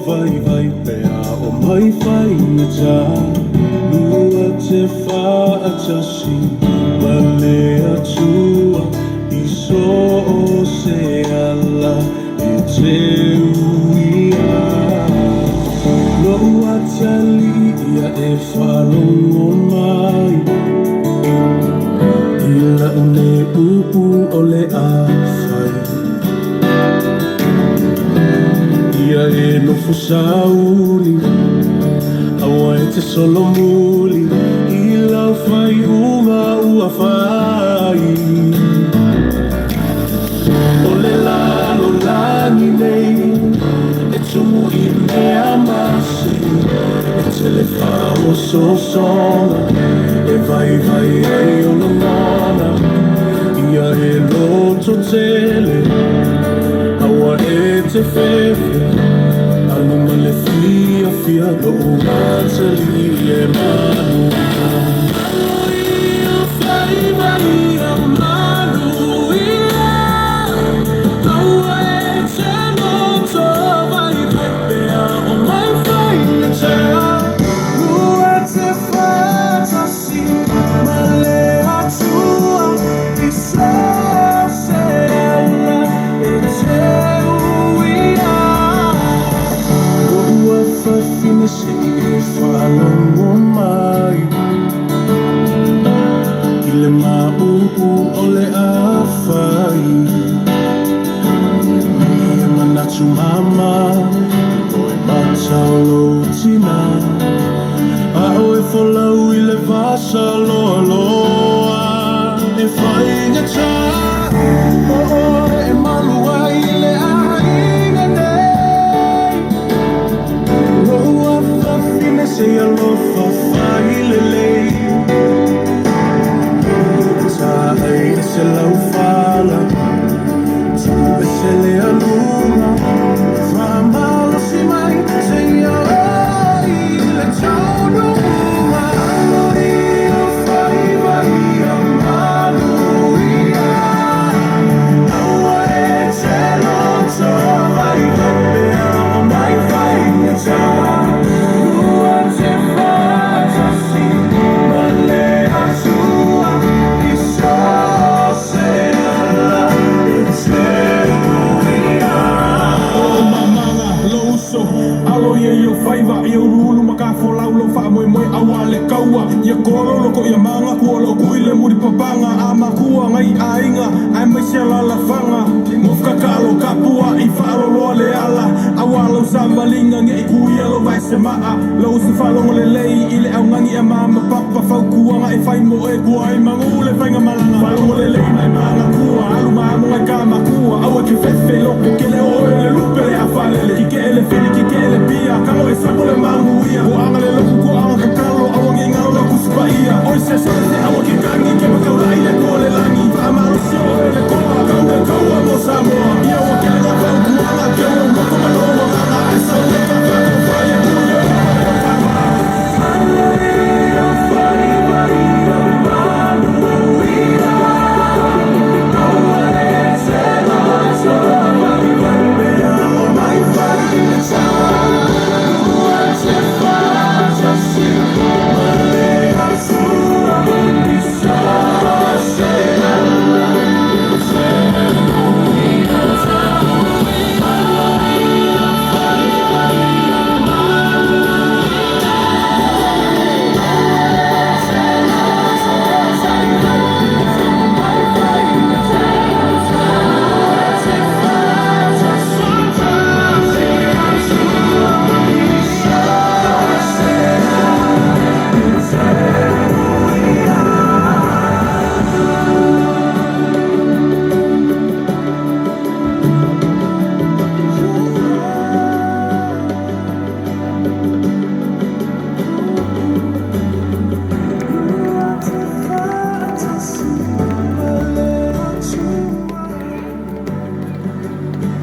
Vai vai pea o mai fai na ta lua te fa atasi wale atua I so o se ala I te uia lo atali ia e whalongo mai Ila une upu o le awhai Ia e no fusauri Awa e te solo muli I lau whai unga ua whai O le lalo lani nei E tumu I mea masi E te le whao so songa E vai vai e o no mana Ia e loto tele Awa e te whewhe Anu ma le fia fia no umatali e manu Ia whai vai a manu ia Awa e te loto vai pepea o mai whai na tea Lua te whatasi ma le atua I sa se ala e te Finisi I whalongo mai I le maupu o le awhai Ia manatu mama O e matalo tina A o e wholau I le vasa loa loa E whainga tā O e malua I le ainga nei Say alofa whai lelei Ta ai e se lau whala Tu e se le alunga Whamalo si mai Te ia ai le tau nunga Aloi o whai vai a manu ia Aua e te loto vai pepea o mai whai na tā Ia korolo ko ia manga kua lo ku ile muri papanga ama kua ngai ainga ai mai se la la fanga mofka kalo kapua I faro lo le ala awalo samalinga nge ku ia lo vai se maa lo se falo le lei ile au ngangi e mama papa fau kua ngai fai mo e kua ai mangule fainga malanga falo le lei mai manga kua alu mama ngai kama kua au ke fefe lo ke le o le lupe